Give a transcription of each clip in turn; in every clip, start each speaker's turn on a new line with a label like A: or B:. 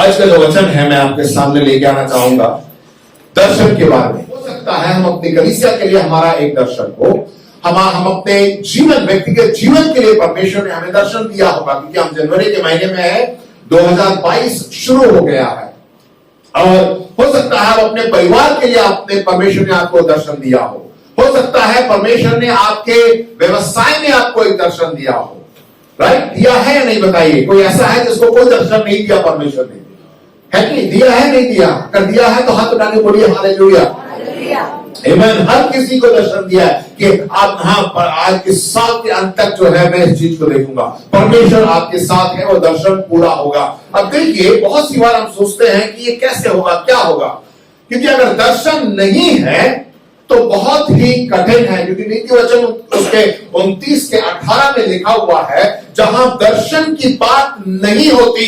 A: आज का जो वचन है मैं आपके सामने लेके आना चाहूंगा दर्शन के बारे में। हो सकता है हम अपनी कलीसिया के लिए हमारा एक दर्शन हो, हम अपने जीवन, व्यक्तिगत जीवन के लिए परमेश्वर ने हमें दर्शन दिया होगा, क्योंकि हम जनवरी के महीने में है, 2022 शुरू हो गया है। और हो सकता है अपने परिवार के लिए आपने परमेश्वर ने आपको दर्शन दिया हो सकता है परमेश्वर ने आपके व्यवसाय में आपको एक दर्शन दिया हो, राइट? दिया है या नहीं बताइए? कोई ऐसा है जिसको कोई दर्शन नहीं दिया परमेश्वर ने? है कि दिया है? नहीं दिया? अगर दिया है तो हाथ उठा के बोलिए हालेलुया। आमीन। हर किसी को दर्शन दिया है कि आप पर आज के साल के अंत तक जो है मैं इस चीज को देखूंगा, परमेश्वर आपके साथ है, वो दर्शन पूरा होगा। अब देखिए, बहुत सी बार हम सोचते हैं कि ये कैसे होगा, क्या होगा, क्योंकि अगर दर्शन नहीं है तो बहुत ही कठिन है, क्योंकि नीति वचन उसके 29 के 18 में लिखा हुआ है, जहां दर्शन की बात नहीं होती,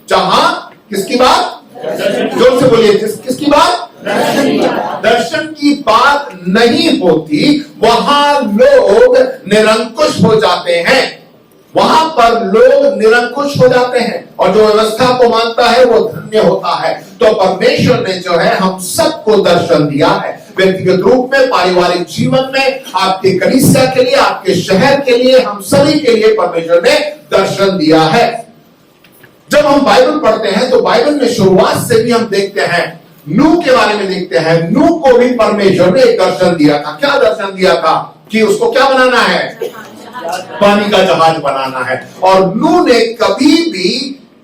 A: जहां किसकी बात? जोर से बोलिए, किसकी बात? दर्शन की बात नहीं होती, वहां लोग निरंकुश हो जाते हैं, वहां पर लोग निरंकुश हो जाते हैं, और जो व्यवस्था को मानता है वो धन्य होता है। तो परमेश्वर ने जो है हम सबको दर्शन दिया है, व्यक्तिगत रूप में, पारिवारिक जीवन में, आपके कलीसिया के लिए, आपके शहर के लिए, हम सभी के लिए परमेश्वर ने दर्शन दिया है। जब हम बाइबल पढ़ते हैं तो बाइबल में शुरुआत से भी हम देखते हैं, नूह के बारे में देखते हैं, नूह को भी परमेश्वर ने एक दर्शन दिया था। क्या दर्शन दिया था? कि उसको क्या बनाना है? पानी का जहाज बनाना है। और नूह ने कभी भी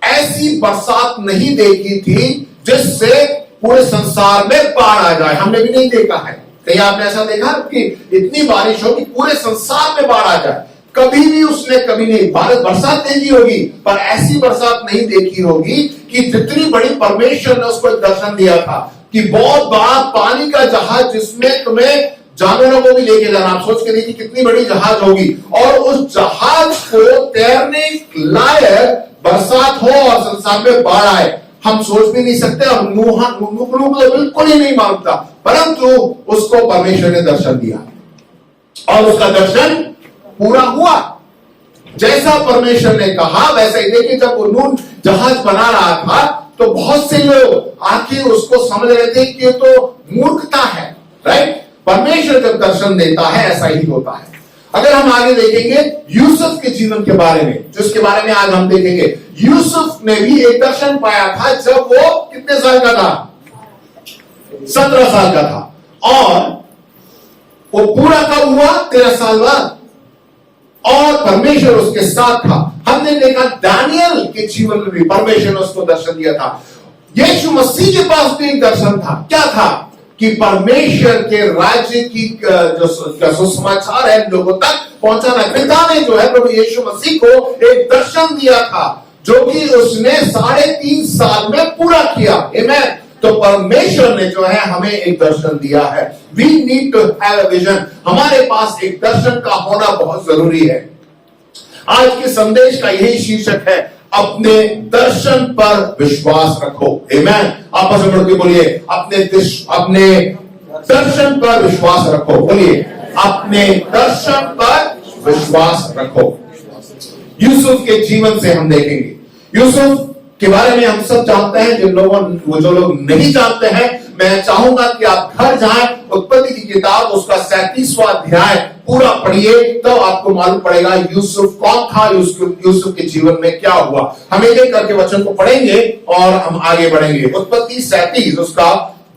A: ऐसी बरसात नहीं देखी थी जिससे पूरे संसार में बाढ़ आ जाए। हमने भी नहीं देखा है। कहीं आपने ऐसा देखा कि इतनी बारिश हो कि पूरे संसार में बाढ़ आ जाए? कभी भी उसने कभी नहीं। बरसात देखी होगी पर ऐसी बरसात नहीं देखी होगी कि जितनी बड़ी परमेश्वर ने उसको एक दर्शन दिया था कि बहुत बड़ा पानी का जहाज जिसमें तुम्हें जानवरों को भी लेके जाना। आप सोच के देखिए कितनी बड़ी जहाज होगी, और उस जहाज को तैरने लायक बरसात हो और संसार में बाढ़ आए, हम सोच भी नहीं सकते। और नूह को बिल्कुल ही नहीं मानता, परंतु उसको परमेश्वर ने दर्शन दिया और उसका दर्शन पूरा हुआ। जैसा परमेश्वर ने कहा वैसा ही। देखिए, जब वो नूह जहाज बना रहा था तो बहुत से लोग आके उसको समझ रहे थे कि ये तो मूर्खता है, राइट? परमेश्वर जब दर्शन देता है ऐसा ही होता है। अगर हम आगे देखेंगे यूसुफ के जीवन के बारे में, जिसके बारे में आज हम देखेंगे, यूसुफ ने भी एक दर्शन पाया था जब वो कितने साल का था? 17 साल का था, और वो पूरा कब हुआ? 13 साल बाद, और परमेश्वर उसके साथ था। हमने देखा दानियल के जीवन में भी परमेश्वर ने उसको दर्शन दिया था। यीशु मसीह के पास भी एक दर्शन था। क्या था? कि परमेश्वर के राज्य की जो सुसमाचार है लोगों तक पहुंचाना। पिता ने जो है प्रभु यीशु मसीह को एक दर्शन दिया था, जो कि उसने 3.5 साल में पूरा किया। आमीन। तो परमेश्वर ने जो है हमें एक दर्शन दिया है। We need to have a vision. हमारे पास एक दर्शन का होना बहुत जरूरी है। आज के संदेश का यही शीर्षक है, अपने दर्शन पर विश्वास रखो। आमीन। आपस में बोल के बोलिए, अपने दर्शन पर विश्वास रखो। बोलिए, अपने दर्शन पर विश्वास रखो। यूसुफ के जीवन से हम देखेंगे। यूसुफ के बारे में हम सब जानते हैं। जो लोग नहीं जानते हैं, मैं चाहूंगा कि आप घर जाएं, उत्पत्ति की किताब उसका 37वां अध्याय पूरा पढ़िए, तो आपको मालूम पड़ेगा यूसुफ कौन था, यूसुफ के जीवन में क्या हुआ। हम एक एक करके वचन को पढ़ेंगे और हम आगे बढ़ेंगे। उत्पत्ति 37 उसका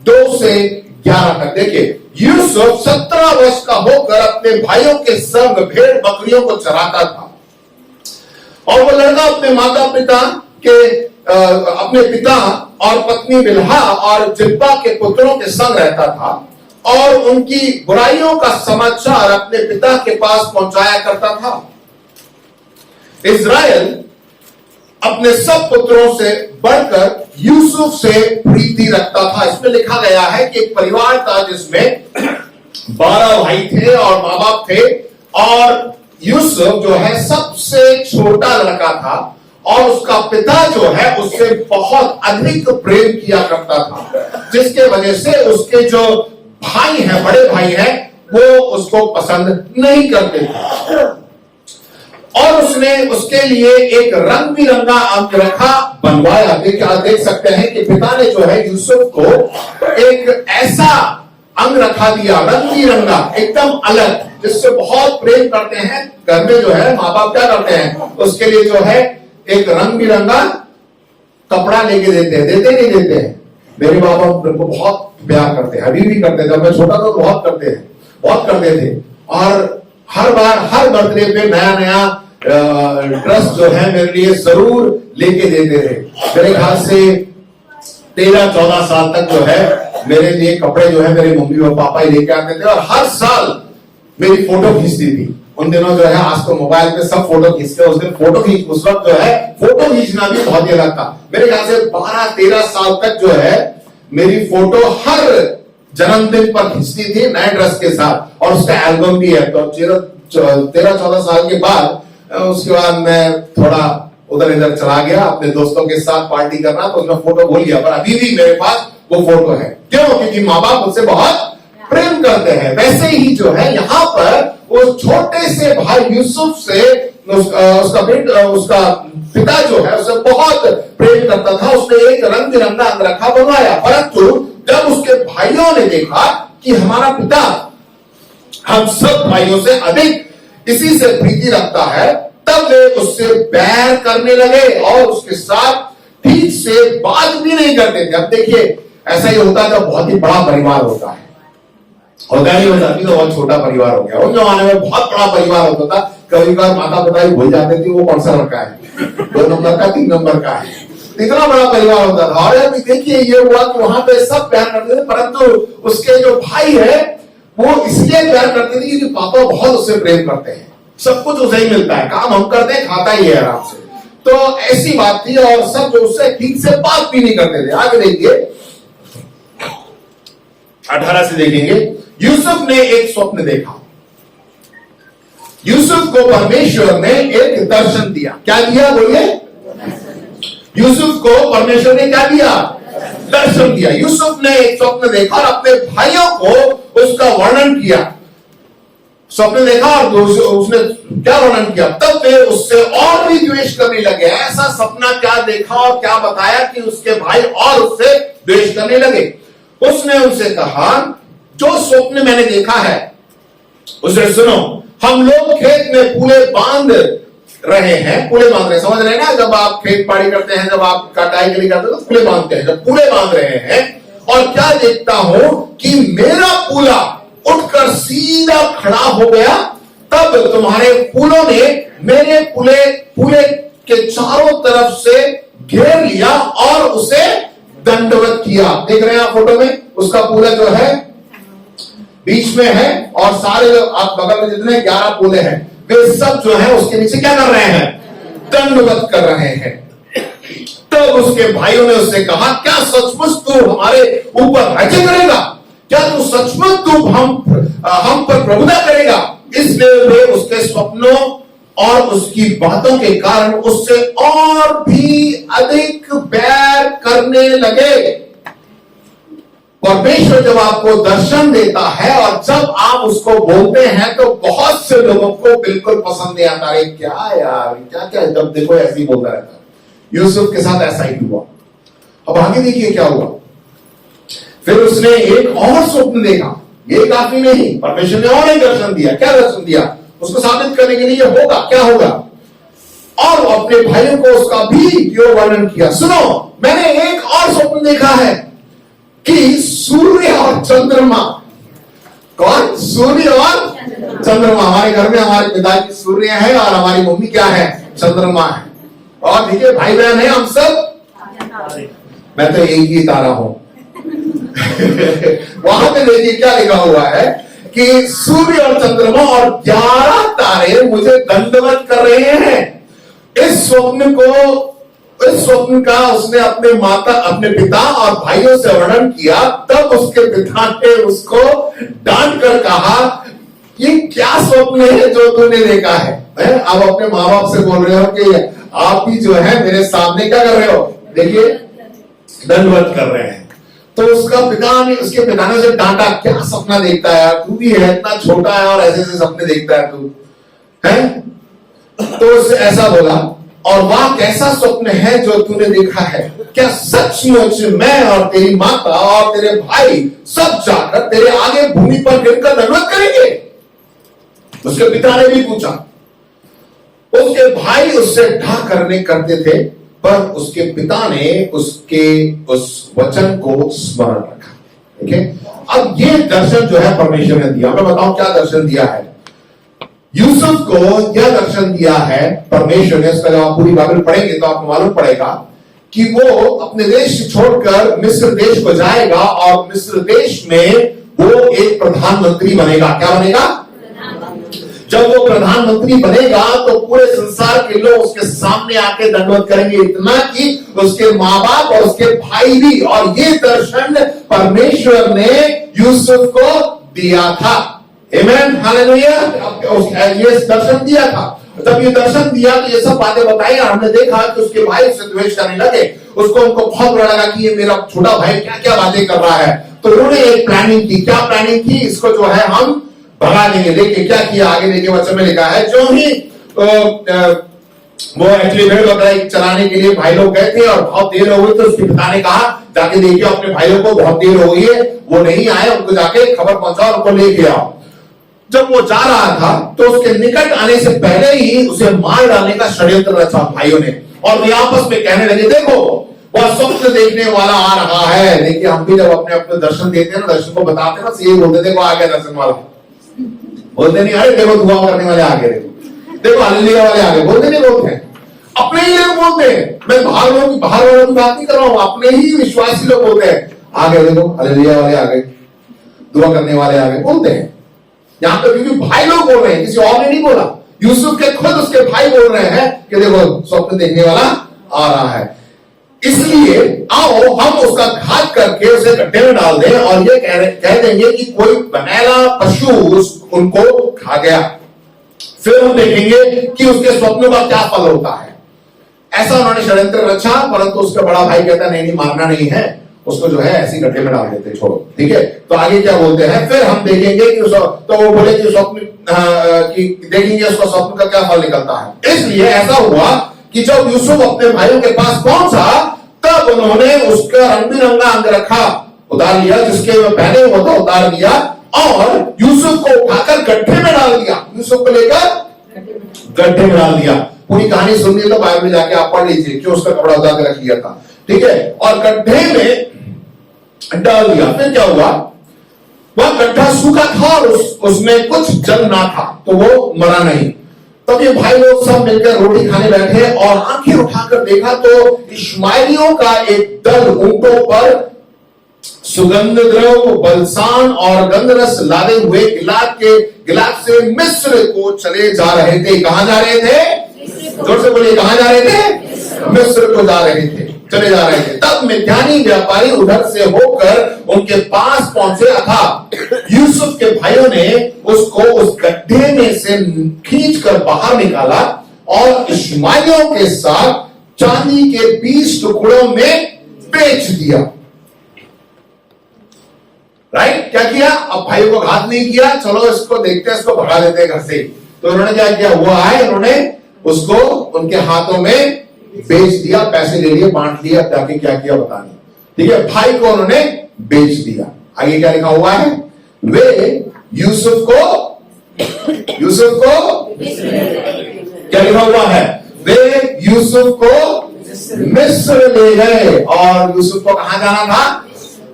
A: 2 से 11 तक देखिए। यूसुफ 17 वर्ष का होकर अपने भाइयों के संग भेड़ बकरियों को चराता था, और वो लड़का अपने माता पिता के अपने पिता और पत्नी बिल्हा और जिब्बा के पुत्रों के संग रहता था, और उनकी बुराइयों का समाचार अपने पिता के पास पहुंचाया करता था। इज़राइल अपने सब पुत्रों से बढ़कर यूसुफ से प्रीति रखता था। इसमें लिखा गया है कि एक परिवार था जिसमें 12 भाई थे और माँ बाप थे, और यूसुफ जो है सबसे छोटा लड़का था, और उसका पिता जो है उससे बहुत अधिक प्रेम किया करता था, जिसके वजह से उसके जो भाई हैं, बड़े भाई हैं, वो उसको पसंद नहीं करते थे। और उसने उसके लिए एक रंग बिरंगा अंगरखा बनवाया। देख सकते हैं कि पिता ने जो है यूसुफ को एक ऐसा अंगरखा दिया, रंग बिरंगा, एकदम अलग, जिससे बहुत प्रेम करते हैं। घर में जो है माँ बाप क्या करते हैं, उसके लिए जो है एक रंग बिरंगा कपड़ा लेके देते हैं, देते नहीं देते हैं। मेरे माँ बाप मेरे को बहुत प्यार करते हैं, अभी भी करते हैं। जब मैं छोटा था तो बहुत करते हैं, बहुत करते थे। और हर बार हर बर्थडे पे नया नया ड्रेस जो है मेरे लिए जरूर लेके देते थे। मेरे ख्याल से 13-14 साल तक जो है मेरे लिए कपड़े जो है मेरे मम्मी और पापा ही लेके आते थे। और हर साल मेरी फोटो खींचती थी। उन दिनों जो है, आज तो मोबाइल पे सब फोटो खींचते हैं, उस दिन फोटो खींच, उस वक्त जो है फोटो खींचना भी बहुत ही अलग था। मेरे ख्याल से 12-13 साल तक जो है मेरी फोटो हर जन्मदिन पर खींचती थी नए ड्रेस के साथ, और उसका एल्बम भी है। तो 13-14 साल के बाद उसके बाद मैं थोड़ा उधर इधर चला गया अपने दोस्तों के साथ पार्टी करना, तो उसमें फोटो भूल गया। पर अभी भी मेरे पास वो फोटो है। क्यों? क्योंकि माँ बाप मुझसे बहुत प्रेम करते हैं। वैसे ही जो है यहाँ पर उस छोटे से भाई यूसुफ से उसका पिता जो है उसे बहुत प्रेम करता था। उसने एक रंग बिरंगा अंगरखा बनवाया। परंतु जब उसके भाइयों ने देखा कि हमारा पिता हम सब भाइयों से अधिक इसी से प्रीति रखता है, तब वे उससे बैर करने लगे और उसके साथ ठीक से बात भी नहीं करते थे। अब देखिए, ऐसा ही होता है जब बहुत ही बड़ा परिवार होता है। होता नहीं होता, अभी तो बहुत छोटा परिवार हो गया। उस जमाने में बहुत बड़ा परिवार होता था। कभी कभार माता पिता ही भूल जाते थे वो कौन सा लड़का है, 2 नंबर का 3 नंबर का है। इतना बड़ा परिवार होता था। और अभी देखिए ये हुआ कि वहां पे सब प्यार करते थे, परंतु उसके जो भाई है वो इसलिए प्यार करते थे क्योंकि पापा बहुत उससे प्रेम करते हैं। सब कुछ उसे ही मिलता है, काम हम करते हैं, खाता ही है आराम से। तो ऐसी बात थी। और सब जो उससे ठीक से बात भी नहीं करते थे। आगे देखिए 18 से देखेंगे। यूसुफ ने एक स्वप्न देखा। यूसुफ को परमेश्वर ने एक दर्शन दिया। क्या दिया? बोलिए। यूसुफ को परमेश्वर ने क्या दिया? दर्शन दिया। यूसुफ ने एक स्वप्न देखा और अपने भाइयों को उसका वर्णन किया। स्वप्न देखा और उसने क्या वर्णन किया, तब वे उससे और भी द्वेष करने लगे। ऐसा सपना क्या देखा और क्या बताया कि उसके भाई और उससे द्वेष करने लगे। उसने उनसे कहा, जो स्वप्न मैंने देखा है उसे सुनो। हम लोग खेत में पूले बांध रहे हैं। पूले बांध रहे हैं, समझ रहे हैं ना? जब आप खेत बाड़ी करते हैं, जब आप कटाई के लिए करते हैं तो पूले बांधते हैं। जब पूले बांध रहे हैं और क्या देखता हूं कि मेरा पूला उठकर सीधा खड़ा हो गया। तब तुम्हारे पूलों ने मेरे पूले के चारों तरफ से घेर लिया और उसे दंडवत किया। देख रहे हैं आप फोटो में, उसका पूला जो है बीच में है और सारे आप बगल में जितने 11 पूले हैं वे सब जो है उसके नीचे क्या कर रहे हैं? दंडवत कर रहे हैं। तब उसके भाइयों ने उससे कहा, क्या सचमुच तू हमारे ऊपर राज्य करेगा? क्या तू सचमुच तू हम पर प्रभुता करेगा? इसलिए वे उसके स्वप्नों और उसकी बातों के कारण उससे और भी अधिक बैर करने लगे। परमेश्वर जब आपको दर्शन देता है और जब आप उसको बोलते हैं तो बहुत से लोगों को बिल्कुल पसंद नहीं आता। क्या यार, क्या क्या, जब देखो ऐसे ही बोलता रहता है। यूसुफ के साथ ऐसा ही हुआ। अब आगे देखिए क्या हुआ। फिर उसने एक और स्वप्न देखा। ये काफी नहीं, परमेश्वर ने और एक दर्शन दिया। क्या दर्शन दिया? उसको साबित करने के लिए होगा क्या होगा। और अपने भाइयों को उसका भी वर्णन किया। सुनो, मैंने एक और स्वप्न देखा है कि सूर्य और चंद्रमा। कौन? सूर्य और चंद्रमा। हमारे घर में हमारे पिताजी सूर्य है और हमारी मम्मी क्या है? चंद्रमा है। और देखिए भाई बहन है हम सब। मैं तो एक ही तारा हूं। वहां पे देखिए क्या लिखा हुआ है कि सूर्य और चंद्रमा और 11 तारे मुझे दंडवत कर रहे हैं। इस स्वप्न का उसने अपने पिता और भाइयों से वर्णन किया। तब उसके पिता ने उसको डांट कर कहा, ये क्या स्वप्न है जो तूने देखा है? अब अपने माँ बाप से बोल रहे हो कि आप भी जो है मेरे सामने क्या कर रहे हो? देखिए दंडवत कर रहे हैं। तो उसके पिता ने उसे डांटा, क्या सपना देखता है यार, तू भी है इतना छोटा है और ऐसे ऐसे सपने देखता है तू है? तो उससे ऐसा बोला, और वह कैसा स्वप्न है जो तूने देखा है? क्या सचमुच मैं और तेरी माता और तेरे भाई सब जाकर तेरे आगे भूमि पर गिरकर दंडवत करेंगे? उसके पिता ने भी पूछा। उसके भाई उससे ढा करने करते थे, पर उसके पिता ने उसके उस वचन को स्मरण रखा। ठीक है, अब ये दर्शन जो है परमेश्वर ने दिया। मैं बताऊं क्या दर्शन दिया है यूसुफ को। यह दर्शन दिया है परमेश्वर ने। इसका जब आप पूरी बाइबल पढ़ेंगे तो आपको मालूम पड़ेगा कि वो अपने देश छोड़कर मिस्र देश को जाएगा, और मिस्र देश में वो एक प्रधानमंत्री बनेगा। क्या बनेगा? जब वो प्रधानमंत्री बनेगा तो पूरे संसार के लोग उसके सामने आके दंडवत करेंगे, इतना कि उसके माँ बाप और उसके भाई भी। और ये दर्शन परमेश्वर ने यूसुफ को दिया था। आमेन, हालेलुया। ये दर्शन दिया था। जब ये दर्शन दिया तो ये सब बातें बताई, और हमने देखा कि उसके भाई उससे द्वेष करने लगे। उनको बहुत बुरा लगा कि ये मेरा छोटा भाई क्या क्या बातें कर रहा है। तो उन्होंने एक प्लानिंग की। क्या प्लानिंग की? इसको जो है हम भगा देंगे। देखिए क्या किया आगे, देखिए वचन में लिखा है, जो ही वो एक्चुअली भेड़ बकरा चलाने के लिए भाई लोग गए थे और बहुत देर हो गई, तो उसके पिता ने कहा जाके देखिए अपने भाइयों को, बहुत देर हो गई है, वो नहीं आए, उनको जाके खबर पहुंचाओ, उनको लेके आओ। जब वो जा रहा था तो उसके निकट आने से पहले ही उसे मार डालने का षड्यंत्र रचा भाइयों ने, और वे आपस में कहने लगे, देखो वह स्वप्न देखने वाला आ रहा है। देखिए हम भी जब अपने अपने दर्शन देते हैं ना, दर्शन को बताते हैं ना, यही बोलते, देखो आ गया दर्शन वाला। बोलते नहीं, अरे देखो दुआ करने वाले आगे, देखो हालेलुया वाले आगे। बोलते नहीं, बोलते हैं अपने ही लोग बोलते हैं। मैं बाहर वालों की बात नहीं कर रहा हूं, अपने ही विश्वासी लोग बोलते हैं आगे देखो हालेलुया वाले आगे, दुआ करने वाले आगे, बोलते हैं। यहां पर क्योंकि भाई लोग बोल रहे हैं, किसी और ने नहीं बोला। यूसुफ के खुद उसके भाई बोल रहे हैं कि देखो स्वप्न देखने वाला आ रहा है, इसलिए आओ हम उसका घात करके उसे गड्ढे में डाल दें, और ये कह देंगे कि कोई बनेला पशु उनको खा गया। फिर हम देखेंगे कि उसके स्वप्नों का क्या फल होता है। ऐसा उन्होंने षड्यंत्र रचा, परंतु उसका बड़ा भाई कहता नहीं, मारना नहीं है, उसको जो है ऐसी गड्ढे में डाल देते, छोड़ो। ठीक है, तो आगे क्या बोलते हैं, फिर हम देखेंगे कि तो वो बोले कि स्वप्न कि देखेंगे उसका स्वप्न का क्या फल निकलता है। इसलिए ऐसा हुआ कि जब यूसुफ अपने भाइयों के पास पहुंचा, तब उन्होंने उसका रंग बिरंगा अंगरखा उतार लिया, जिसके वो पहने हुआ था उतार लिया, और यूसुफ को उठाकर गड्ढे में डाल दिया। यूसुफ को लेकर गड्ढे में डाल दिया। पूरी कहानी सुननी तो बाइबल में जाके आप पढ़ लीजिए क्यों उसका कपड़ा उतार के रख लिया था। ठीक है, और गड्ढे में डाल दिया। फिर क्या हुआ, वह गड्ढा सूखा था और उसमें कुछ जल ना था, तो वो मरा नहीं। तब ये भाई लोग सब मिलकर रोटी खाने बैठे, और आंखें उठाकर देखा तो इश्माइलियों का एक दल ऊंटों पर सुगंध द्रव्य, बलसान और गंधरस लादे हुए गिलाद से मिस्र को चले जा रहे थे। कहां जा रहे थे? जोर से बोलिए, कहां जा रहे थे? मिस्र को जा रहे थे, चले जा रहे थे। तब मिद्यानी व्यापारी उधर से होकर उनके पास पहुंचे था। यूसुफ के भाइयों ने उसको उस गड्ढे में से खींचकर बाहर निकाला और इश्माइलियों के साथ चांदी के 20 टुकड़ों में बेच दिया। राइट, क्या किया? अब भाइयों को घात नहीं किया, चलो इसको देखते हैं, इसको भगा देते हैं घर से। तो उन्होंने क्या किया, वो आए, उन्होंने उसको उनके हाथों में बेच दिया, पैसे ले लिए, बांट लिया, जाके क्या किया बता नहीं। ठीक है, भाई को उन्होंने बेच दिया। आगे क्या लिखा हुआ है, वे यूसुफ को क्या लिखा हुआ है, वे यूसुफ को मिस्र ले गए। और यूसुफ को कहां जाना था?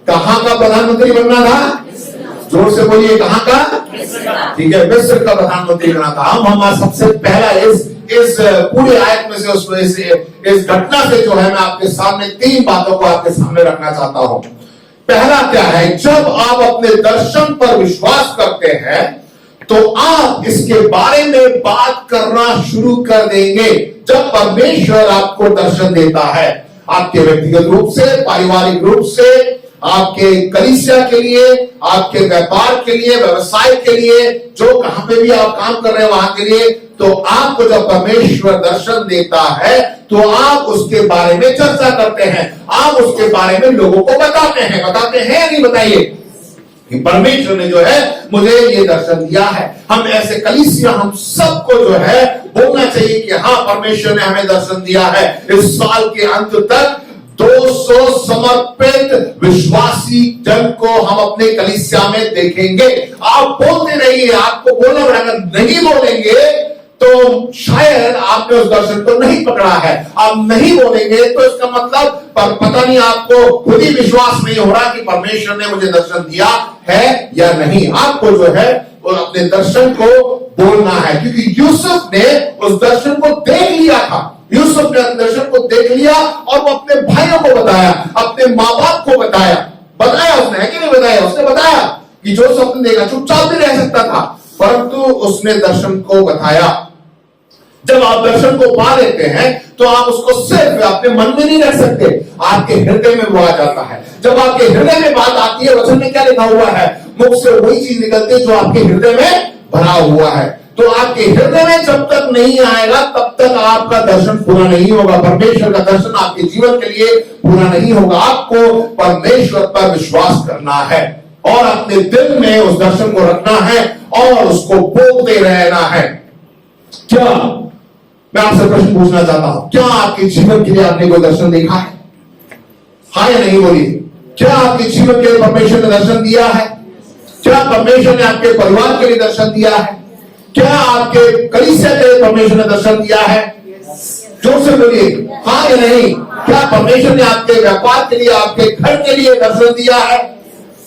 A: कहां का प्रधानमंत्री बनना था? जोर से बोलिए, कहां का? ठीक है, मिस्र का प्रधानमंत्री बनना था। हम सबसे पहला इस पूरी आयत में से इस घटना से जो है मैं आपके सामने 3 बातों को आपके सामने रखना चाहता हूं। पहला क्या है, जब आप अपने दर्शन पर विश्वास करते हैं तो आप इसके बारे में बात करना शुरू कर देंगे। जब परमेश्वर आपको दर्शन देता है, आपके व्यक्तिगत रूप से, पारिवारिक रूप से, आपके कलीसिया के लिए, आपके व्यापार के लिए, व्यवसाय के लिए, जो कहां पे भी आप काम कर रहे हैं वहां के लिए, तो आपको जब परमेश्वर दर्शन देता है तो आप उसके बारे में चर्चा करते हैं, आप उसके बारे में लोगों को बताते हैं या नहीं? बताइए। कि परमेश्वर ने जो है मुझे ये दर्शन दिया है। हम ऐसे कलीसिया हम सबको जो है बोलना चाहिए कि हाँ, परमेश्वर ने हमें दर्शन दिया है। इस साल के अंत तक 200 समर्पित विश्वासी जन को हम अपने कलीसिया में देखेंगे। आप बोलते रहिए, आपको बोलना पड़ेगा। नहीं बोलेंगे तो शायद आपने उस दर्शन को नहीं पकड़ा है। आप नहीं बोलेंगे तो इसका मतलब पर पता नहीं, आपको खुद ही विश्वास नहीं हो रहा कि परमेश्वर ने मुझे दर्शन दिया है या नहीं। आपको जो है वो अपने दर्शन को बोलना है, क्योंकि यूसुफ ने उस दर्शन को देख लिया था। यूसुफ ने दर्शन को देख लिया और वो अपने भाइयों को बताया, अपने माँ बाप को बताया उसने, है कि नहीं बताया? उसने बताया कि जो स्वप्न देखा, चुपचाप भी रह सकता था, परंतु उसने दर्शन को बताया। जब आप दर्शन को पा लेते हैं तो आप उसको सिर्फ अपने मन में नहीं रख सकते, आपके हृदय में वो आ जाता है। जब आपके हृदय में बात आती है, वचन में क्या लिखा हुआ है? मुख से वही चीज निकलती है जो आपके हृदय में भरा हुआ है। तो आपके हृदय में जब तक नहीं आएगा तब तक आपका दर्शन पूरा नहीं होगा। परमेश्वर का दर्शन आपके जीवन के लिए पूरा नहीं होगा। आपको परमेश्वर पर विश्वास करना है और अपने दिल में उस दर्शन को रखना है और उसको बोलते रहना है। क्या मैं आपसे प्रश्न पूछना चाहता हूं, क्या आपके जीवन के लिए आपने कोई दर्शन देखा है? हाँ या नहीं बोलिए। क्या आपके जीवन के लिए परमेश्वर ने दर्शन दिया है? क्या परमेश्वर ने आपके परिवार के लिए दर्शन दिया है? क्या आपके कलीसिया के लिए परमेश्वर ने दर्शन दिया है? जोर से बोलिए, हाँ या नहीं। क्या परमेश्वर ने आपके व्यापार के लिए, आपके घर के लिए दर्शन दिया है?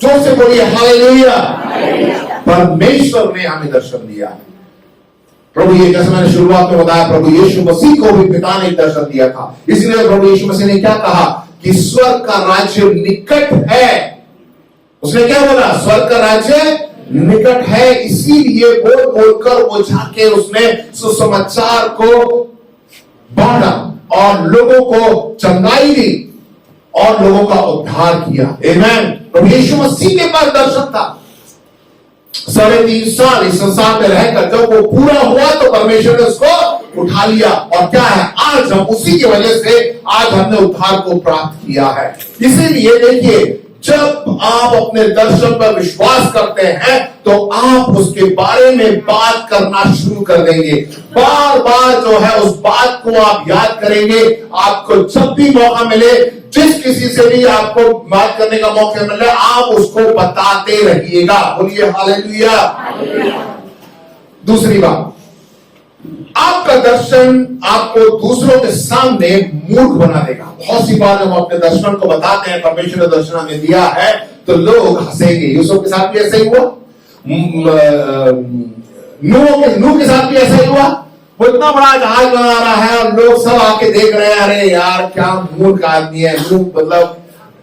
A: जोर से बोलिए, हालेलुया। परमेश्वर ने हमें दर्शन दिया है। प्रभु ये, जैसे मैंने शुरुआत में बताया, प्रभु यीशु मसीह को भी पिता ने एक दर्शन दिया था। इसलिए प्रभु यीशु मसीह ने क्या कहा कि स्वर्ग का राज्य निकट है। उसने क्या बोला? स्वर्ग का राज्य निकट है। इसीलिए बोल बोलकर वो जाके उसने सुसमाचार को बांटा और लोगों को चंगाई दी और लोगों का उद्धार किया। आमीन। प्रभु यीशु मसीह के पास दर्शन था। 3.5 साल इस संसार में रहकर जब वो पूरा हुआ तो परमेश्वर ने उसको उठा लिया। और क्या है, आज हम उसी की वजह से आज हमने उद्धार को प्राप्त किया है। इसीलिए देखिए, जब आप अपने दर्शन पर विश्वास करते हैं तो आप उसके बारे में बात करना शुरू कर देंगे। बार बार जो है उस बात को आप याद करेंगे। आपको जब भी मौका मिले, जिस किसी से भी आपको बात करने का मौका मिले, आप उसको बताते रहिएगा। बोलिए हालेलुया। दूसरी बात, आपका दर्शन आपको दूसरों के सामने मूर्ख बना देगा। बहुत सी बार हम अपने दर्शन को बताते हैं, परमेश्वर ने दर्शन हमें दिया है, तो लोग हंसेंगे। यूसुफ के साथ भी ऐसा ही हुआ, नूह के साथ भी ऐसा ही हुआ। वो इतना बड़ा जहाज बना रहा है और लोग सब आके देख रहे हैं, अरे यार क्या मूर्ख आदमी है नूह, मतलब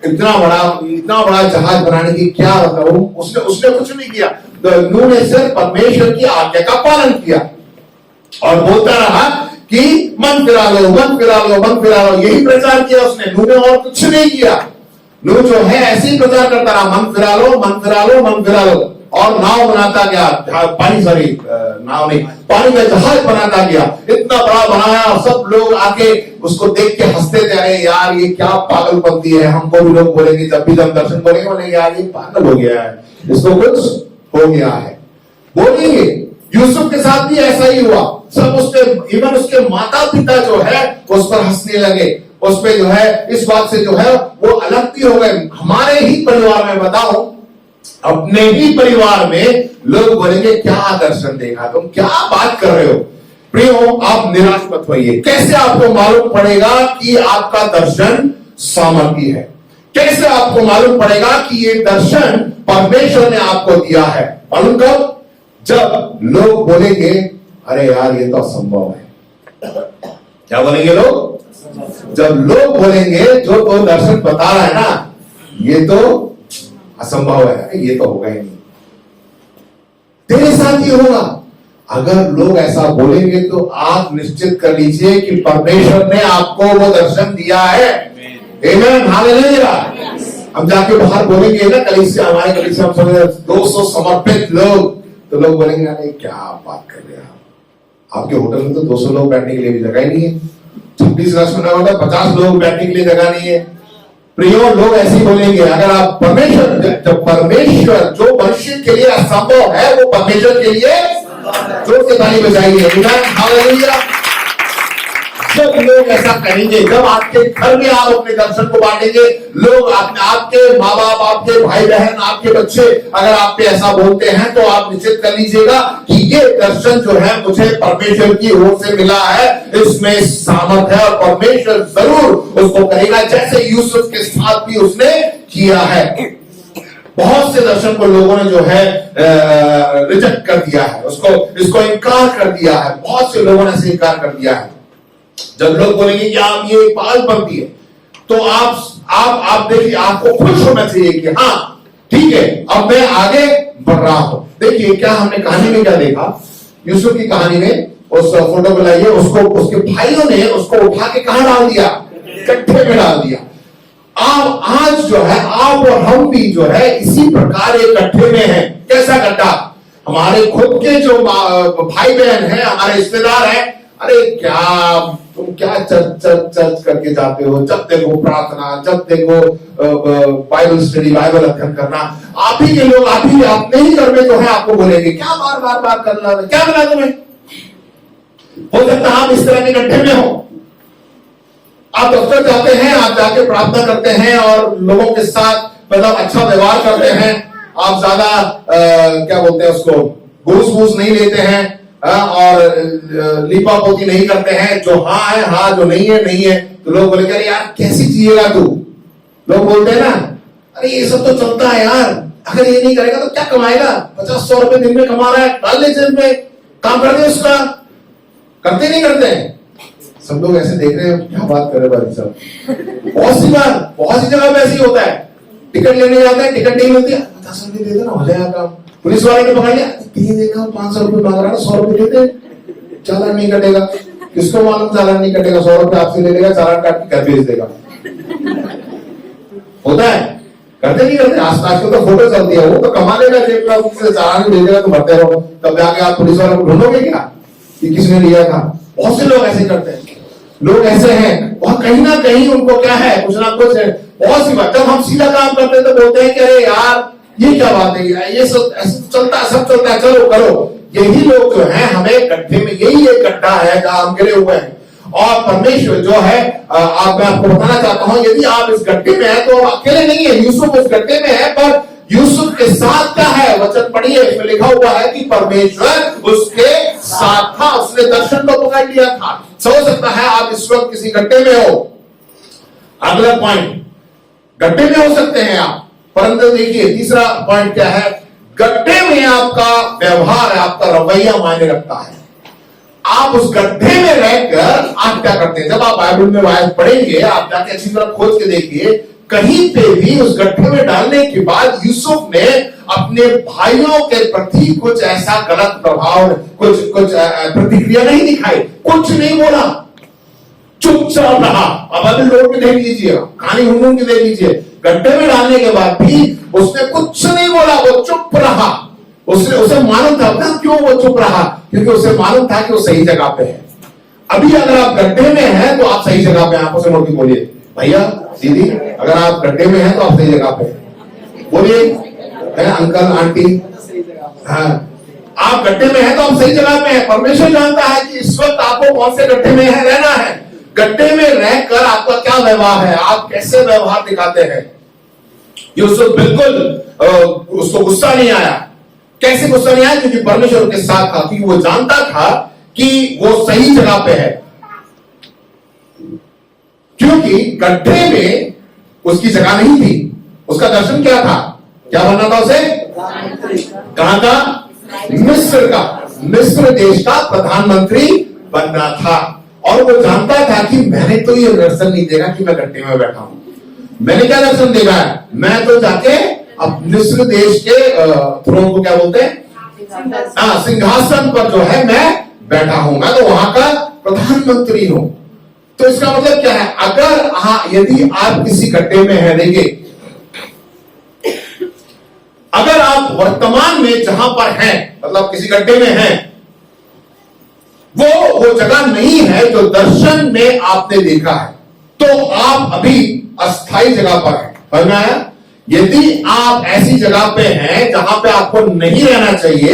A: इतना बड़ा जहाज बनाने की क्या मतलब। उसने कुछ नहीं किया। नूह ने सिर्फ परमेश्वर की आज्ञा का पालन किया और बोलता रहा कि मन फिरा लो, मन फिरा लो, मन फिरा लो। यही प्रचार किया उसने। नूह ने और कुछ नहीं किया। नूह जो है ऐसे ही प्रचार करता रहा, मन फिरा लो, मन फिरा लो, मन फिरा लो। और नाव बनाता गया, नाव नहीं, पानी का जहाज बनाता गया। इतना बड़ा बनाया और सब लोग आके उसको देख के हंसते थे, अरे यार ये क्या पागलपंती है। हमको भी लोग बोलेंगे, जब भी हम दर्शन करेंगे बोलेंगे यार ये पागल हो गया है, इसको कुछ हो गया है, बोलेंगे। यूसुफ के साथ भी ऐसा ही हुआ। सब उसके इवन उसके माता पिता जो है उस पर हंसने लगे, उस पे जो है इस बात से जो है वो अलग भी हो गए। हमारे ही परिवार में बताओ, अपने ही परिवार में लोग बोलेंगे क्या दर्शन देखा, तुम क्या बात कर रहे हो। प्रियो, आप निराश मत होइए। कैसे आपको मालूम पड़ेगा कि आपका दर्शन सामर्थी है? कैसे आपको मालूम पड़ेगा कि ये दर्शन परमेश्वर ने आपको दिया है? मालूम कब? जब लोग बोलेंगे अरे यार ये तो असंभव है। क्या बोलेंगे लोग? जब लोग बोलेंगे जो तो दर्शन बता रहा है ना, ये तो असंभव है, ये तो होगा ही नहीं। तेरे साथ ही होगा। अगर लोग ऐसा बोलेंगे तो आप निश्चित कर लीजिए कि परमेश्वर ने आपको वो दर्शन दिया है। आमीन, हालेलुया। हम जाके बाहर बोलेंगे ना, कलीसिया, हमारे कलीसिया हम समझ 200 समर्पित लोग, तो लोग बोलेंगे अरे क्या बात कर रहे हैं आपके होटल में तो 200 लोग बैठने के लिए भी जगह ही नहीं है। 26 लाख सुना होता, 50 लोग बैठने के लिए जगह नहीं है। प्रियो, लोग ऐसे ही बोलेंगे अगर आप परमेश्वर जो मनुष्य के लिए असंभव है वो परमेश्वर के लिए जोर से ताली बजाइए। हालेलुया। जब लोग ऐसा करेंगे, जब आपके घर में आप अपने दर्शन को बांटेंगे, लोग आपके माँ बाप, आपके भाई बहन, आपके बच्चे अगर आप पे ऐसा बोलते हैं तो आप निश्चित कर लीजिएगा कि ये दर्शन जो है मुझे परमेश्वर की ओर से मिला है, इसमें सामर्थ है और परमेश्वर जरूर उसको करेगा, जैसे यूसुफ के साथ भी उसने किया है। बहुत से दर्शन को लोगों ने जो है रिजेक्ट कर दिया है, इसको इनकार कर दिया है। बहुत से लोगों ने इसे इनकार कर दिया है। जब लोग बोलेंगे कि आप ये पागल बनती है, तो आप देखिए, आपको खुश होना चाहिए कि हाँ ठीक है, अब मैं आगे बढ़ रहा हूं। देखिए क्या हमने कहानी में क्या देखा, यूसुफ की कहानी में, उस फोटो को लाइए, उसको उसके भाइयों ने उसको उठा के कहां डाल दिया, गड्ढे में डाल दिया। आज जो है आप और हम भी जो है इसी प्रकार एक गड्ढे में हैं। कैसा गड्ढा? हमारे खुद के जो भाई बहन हैं, हमारे रिश्तेदार हैं, अरे क्या तुम क्या चर्च करके जाते हो, जब देखो प्रार्थना, जब देखो बाइबल स्टडी, बाइबल अध्ययन करना। आप ही के लोग अपने ही घर में जो है आपको बोलेंगे क्या बार करना, क्या मिला तुम्हें? हो सकता है आप इस तरह के गड्ढे में हो। आप दफ्तर जाते हैं, आप जाके प्रार्थना करते हैं और लोगों के साथ मतलब अच्छा व्यवहार करते हैं, आप ज्यादा क्या बोलते हैं उसको, घूस नहीं लेते हैं और लीपा पोती नहीं करते हैं। जो हाँ है हाँ, जो नहीं है नहीं है। तो लोग बोले अरे यार कैसी जिएगा तू? लोग बोलते हैं ना, अरे ये सब तो चलता है यार, अगर ये नहीं करेगा तो क्या कमाएगा? 50-100 रुपए दिन में कमा रहा है, डाल ले जेब में, काम कर दे उसका। करते नहीं करते? सब लोग ऐसे देख रहे हैं, क्या बात कर रहे भाई साहब। बहुत सी बार, बहुत सी जगह पे ऐसे ही होता है। टिकट लेने जाते हैं, टिकट नहीं मिलती, 50 रुपए दे देना हो जाएगा काम। पुलिस वाले ने पकड़ लिया, देखा 500 रुपए मांग रहा है, 100 रुपए देते, चालान नहीं कटेगा। किसको मालूम चालान नहीं कटेगा? 100 रुपए आपसे ले लेगा, चालान काट के घर भेज देगा। होता है, करते नहीं करते? आजकल तो फोटो चलती है, वो तो कमा लेगा जेब का, चालान भेज देगा, तो भरते रहो। तब जाके आप पुलिस वालों को ढूंढोगे क्या कि किसने लिया था? बहुत से लोग ऐसे करते हैं। लोग ऐसे हैं और कहीं ना कहीं उनको क्या है, कुछ ना कुछ है। बहुत सी बात, जब हम सीधा काम करते हैं तो बोलते हैं कि अरे यार ये क्या बात है, ये सब ऐसे चलता है, सब चलता है, चलो करो। यही लोग जो हैं हमें गड्ढे में, यही एक गड्ढा है जहां हम गिरे हुए हैं। और परमेश्वर जो है, मैं आपको बताना चाहता हूं, यदि आप इस गड्ढे में हैं तो अकेले नहीं है। यूसुफ उस गड्ढे में है, पर यूसुफ के साथ क्या है? वचन पढ़िए, इसमें लिखा हुआ है कि परमेश्वर उसके साथ था, उसने दर्शन को पकड़ लिया था। हो सकता है आप इस वक्त किसी गड्ढे में हो। अगला पॉइंट, गड्ढे में हो सकते हैं आप, परंतु देखिए तीसरा पॉइंट क्या है? गड्ढे में आपका व्यवहार, आपका रवैया मायने रखता है। आप उस गड्ढे में रहकर आप क्या करते हैं? जब आप बाइबल में वायद पढ़ेंगे, आप जाके अच्छी तरह खोज के देखिए, कहीं पे भी उस गड्ढे में डालने के बाद यूसुफ ने अपने भाइयों के प्रति कुछ ऐसा गलत प्रभाव, कुछ प्रतिक्रिया नहीं दिखाई, कुछ नहीं बोला, चुपचाप रहा। अब अभी लोग भी देख लीजिए, कहानी हम की देख लीजिए, गड्ढे में डालने के बाद भी उसने कुछ नहीं बोला, वो चुप रहा। उसे मालूम था ना क्यों वो चुप रहा, क्योंकि उसे मालूम था कि वो सही जगह पे है। अभी अगर आप गड्ढे में हैं तो आप सही जगह पे, आपको से मुड़ के बोलिए भैया दीदी, अगर आप गड्ढे में हैं तो आप सही जगह पे बोलिए, अंकल आंटी, हाँ आप गड्ढे में हैं तो आप सही जगह पे हैं। परमेश्वर जानता है कि इस वक्त आपको कौन से गड्ढे में है रहना है। गड्ढे में रहकर आपका क्या व्यवहार है, आप कैसे व्यवहार दिखाते हैं। यूसुफ बिल्कुल उसको गुस्सा नहीं आया। कैसे गुस्सा नहीं आया? क्योंकि परमेश्वर के साथ था, क्योंकि वो जानता था कि वो सही जगह पे है। क्योंकि गड्ढे में उसकी जगह नहीं थी। उसका दर्शन क्या था? क्या बनना था उसे? कहां का? मिस्र का, मिस्र देश का प्रधानमंत्री बनना था। और वो जानता था कि मैंने तो ये दर्शन नहीं देखा कि मैं गड्ढे में बैठा हूं। मैंने क्या दर्शन देखा है? मैं तो जाके अब मिस्र देश के थ्रोन को क्या बोलते हैं, सिंहासन पर जो है मैं बैठा हूं, मैं तो वहां का प्रधानमंत्री हूं। तो इसका मतलब क्या है? अगर यदि आप किसी गड्ढे में हैं, देखिए अगर आप वर्तमान में जहां पर हैं, मतलब किसी गड्ढे में हैं, वो जगह नहीं है जो दर्शन में आपने देखा है, तो आप अभी अस्थाई जगह पर हैं। समझ में आया? यदि आप ऐसी जगह पे हैं जहां पे आपको नहीं रहना चाहिए,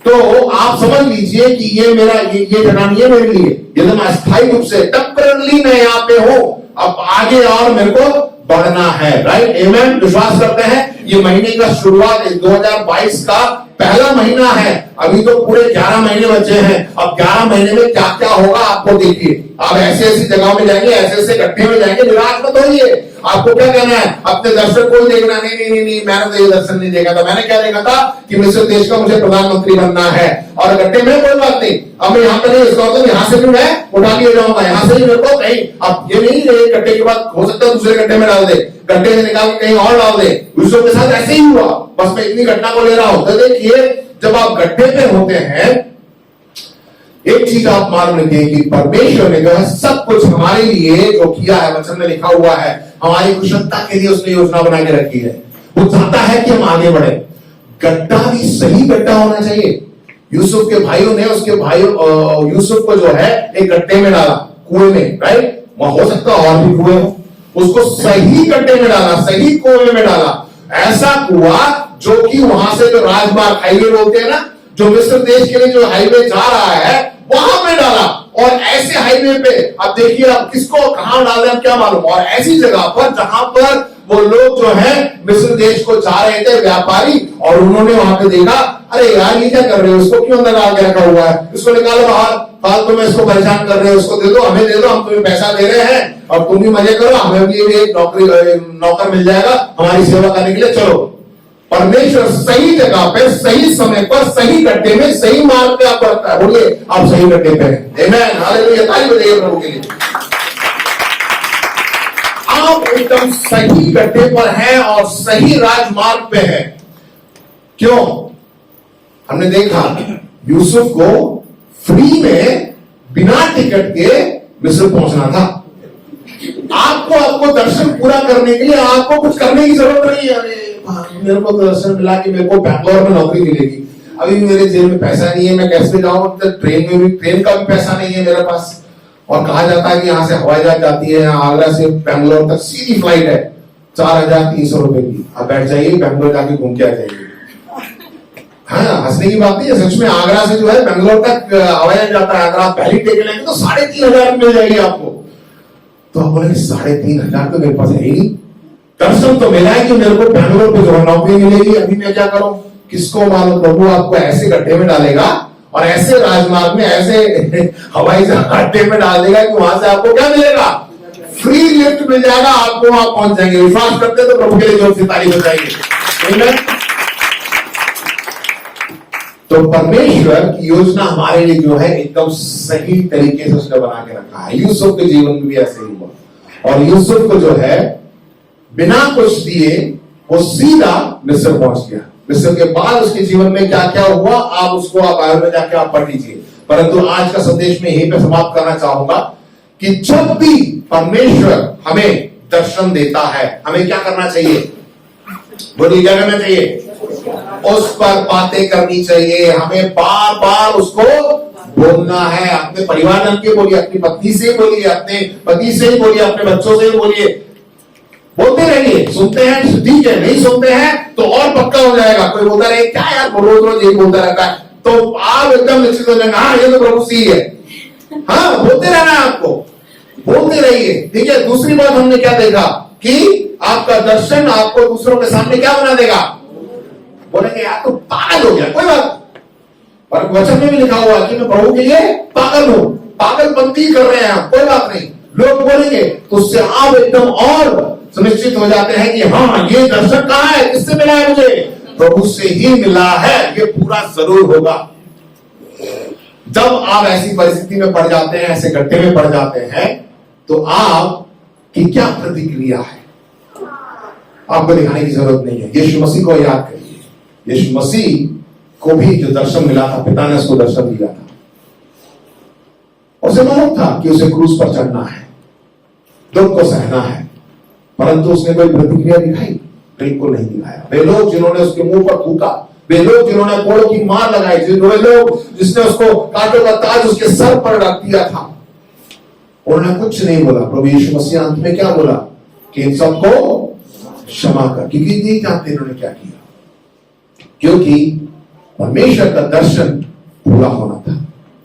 A: तो आप समझ लीजिए कि ये मेरा ये जगह नहीं है मेरे लिए। यदि मैं अस्थाई रूप से टेम्पररी मैं यहां पे हूं, अब आगे और मेरे को बढ़ना है। राइट? आमेन। विश्वास करते हैं ये महीने का शुरुआत 2022 का पहला महीना है। अभी तो पूरे 11 महीने बचे हैं। अब 11 महीने में क्या क्या होगा आपको देखिए। आप ऐसी ऐसी जगहों में जाएंगे, ऐसे ऐसे गड्ढे में जाएंगे, निराश मत होइए। आपको क्या कहना है? अपने दर्शन को ही देखना। नहीं नहीं नहीं, मैंने तो ये दर्शन नहीं देखा था। मैंने क्या देखा था कि मिस्र देश का मुझे प्रधानमंत्री बनना है। और गड्ढे में कोई बात नहीं, अब मैं यहाँ पर नहीं, इसका मतलब यहाँ से भी मैं उठा लिए जाऊंगा, यहाँ से ही मेरे को कहीं। अब ये नहीं गड्ढे के बाद हो सकता है दूसरे गड्ढे में डाल दे, गड्ढे से निकाल के कहीं और डाल दे। यूसुफ के साथ ऐसे ही हुआ। बस मैं इतनी घटना को ले रहा हूं। तो देखिए, जब आप गड्ढे पे होते हैं, एक चीज आप मान लीजिए कि परमेश्वर ने जो है सब कुछ हमारे लिए जो किया है, वचन में लिखा हुआ है, हमारी कुशलता के लिए उसने योजना बना के रखी है। वो चाहता है कि हम आगे बढ़े। गड्ढा भी सही गड्ढा होना चाहिए। यूसुफ के भाइयों ने उसके भाइयों यूसुफ को जो है एक गड्ढे में डाला, कुएं में। राइट? वहां हो सकता और भी कुएं हो। उसको सही गड्ढे में डाला, सही कुएं में डाला। ऐसा कुआ जो कि वहां से जो राजमार्ग हाईवे बोलते हैं ना, जो मिस्र देश के लिए जो हाईवे जा रहा है, वहां पे डाला। और ऐसे हाईवे पे अब देखिए, अब किसको कहां डाल दें क्या मालूम। और ऐसी जगह पर जहां पर वो लोग जो है मिस्र देश को जा रहे थे, व्यापारी, और उन्होंने वहां पे देखा, अरे यार ये क्या कर रहे हो, इसको क्यों अंदर डाल के रखा हुआ है, इसको निकालो बाहर, फालतू में इसको परेशान कर रहे हो, इसको दे दो, हमें दे दो, हम तुम्हें पैसा दे रहे हैं और तुम भी मजे करो, हमें भी एक नौकर मिल जाएगा हमारी सेवा करने के लिए। चलो, परमेश्वर सही जगह पे, सही समय पर, सही गड्ढे में, सही मार्ग पे आपको रखता है। बोलिए, आप सही गड्ढे पे हैं। आमीन, हालेलुया, ताली बजाइए प्रभु के लिए। आप एकदम सही गड्ढे पर हैं और सही राजमार्ग पे हैं। क्यों? हमने देखा यूसुफ को फ्री में बिना टिकट के मिस्र पहुंचना था। आपको दर्शन पूरा करने के लिए आपको कुछ करने की जरूरत नहीं है। अरे मेरे को दर्शन मिला कि मेरे को बैंगलोर में नौकरी मिलेगी, अभी भी मेरे जेब में पैसा नहीं है, मैं कैसे जाऊं? तो ट्रेन में भी, ट्रेन का भी पैसा नहीं है मेरे पास। और कहा जाता है कि यहाँ से हवाई जहाज जाती है, आगरा से बैंगलोर तक सीधी फ्लाइट है, 4,300 रुपए की। आप बैठ जाइए, बैंगलोर जाके घूम के आ जाइए। हाँ, हंसने की बात नहीं है, सच में। आगरा से जो है बैंगलोर तक हवाई जहाज जाता है। अगर आप पहली टिकट लेंगे तो 3,500 मिल जाएगी आपको। तो आप बोले 3,500 तो मेरे पास है ही नहीं। दर्शन तो मिला है कि मेरे को बैंगलोर पे जो नौकरी मिलेगी, अभी मैं क्या करूं? किसको मालूम? प्रभु आपको ऐसे गड्ढे में डालेगा और ऐसे राजमार्ग में, ऐसे हवाई अड्डे में डाल देगा कि वहां से आपको क्या मिलेगा? फ्री लिफ्ट मिल जाएगा, आपको वहां पहुंच जाएंगे। विश्वास करते तो प्रभु के लिए जोर से ताली बजाइए। तो परमेश्वर की योजना हमारे लिए जो है एकदम सही तरीके से उसने बना के रखा है। यूसुफ के जीवन में भी ऐसे ही हुआ। और यूसुफ को जो है बिना कुछ दिए वो सीधा मिस्र पहुंच गया। मिस्र के बाद उसके जीवन में क्या क्या हुआ, आप उसको आप बाइबल में जाके आप पढ़ लीजिए। परंतु आज का संदेश में यहीं पे समाप्त करना चाहूंगा कि जब भी परमेश्वर हमें दर्शन देता है, हमें क्या करना चाहिए? बोलिए, क्या करना चाहिए? उस पर बातें करनी चाहिए। हमें बार बार उसको बोलना है। अपने परिवारजन के बोलिए, अपनी पत्नी से बोलिए, अपने पति से ही बोलिए, अपने बच्चों से बोलिए। बोलते रहिए। सुनते हैं ठीक है, नहीं सुनते हैं तो और पक्का हो जाएगा। कोई बोलता रहे क्या यार रोज रोज यही बोलता रहता है, तो आप एकदम निश्चित हो जाएंगे, हाँ ये तो प्रभु सही है। हाँ, बोलते रहना है आपको, बोलते रहिए। ठीक है। दूसरी बात हमने क्या देखा कि आपका दर्शन आपको दूसरों के सामने क्या बना देगा? बोलेंगे यार तो पागल हो गया। कोई बात, पर वचन में भी लिखा हुआ है कि मैं प्रभु के लिए पागल हूं, पागलपंती कर रहे हैं। कोई बात नहीं, लोग बोलेंगे तो उससे आप एकदम और सुनिश्चित हो जाते हैं कि हाँ ये दर्शन कहाँ है, किससे मिला है? मुझे प्रभु से ही मिला है, ये पूरा जरूर होगा। जब आप ऐसी परिस्थिति में पड़ जाते हैं, ऐसे गड्ढे में पड़ जाते हैं, तो आपकी क्या प्रतिक्रिया है आपको दिखाने की जरूरत नहीं है। यीशु मसीह को याद करिए। यीशु मसीह को भी जो दर्शन मिला था, पिता ने उसको दर्शन दिया था। उसे मालूम था कि उसे क्रूस पर चढ़ना है, दुख को सहना है, परंतु उसने कोई प्रतिक्रिया दिखाई? बिल्कुल नहीं दिखाया। वे लोग जिन्होंने उसके मुंह पर थूका, वे लोग जिन्होंने कोड़ों की मार लगाई, वे लोग जिसने उसको कांटों का ताज उसके सर पर रख दिया था, उन्होंने कुछ नहीं बोला। प्रभु यीशु मसीह अंत में क्या बोला कि इन सबको क्षमा कर, क्योंकि नहीं जानते इन्होंने क्या किया, क्योंकि परमेश्वर का दर्शन पूरा होना था।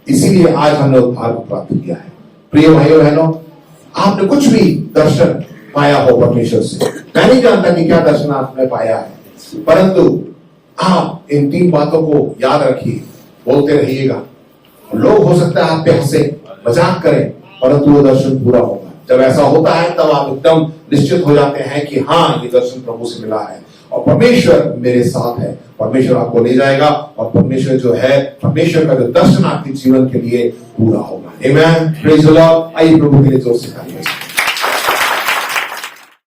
A: इसीलिए आज हमने उद्धार को प्राप्त किया है। प्रिय भाइयों बहनों, आपने कुछ भी दर्शन पाया हो परमेश्वर से, मैं नहीं जानता कि क्या दर्शन आपने पाया है, परंतु आप इन 3 बातों को याद रखिए, बोलते रहिएगा। लोग हो सकता है आप पे हंसे, मजाक करें, परंतु वो दर्शन पूरा होगा। जब ऐसा होता है तब आप एकदम निश्चित हो जाते हैं कि हाँ, ये दर्शन प्रभु से मिला है और परमेश्वर मेरे साथ है। परमेश्वर आपको ले जाएगा और परमेश्वर जो है, परमेश्वर का जो दर्शन आपके जीवन के लिए पूरा होगा। आमेन, प्रेज़ द लॉर्ड। आइए प्रभु के लिए जोर से तालियां।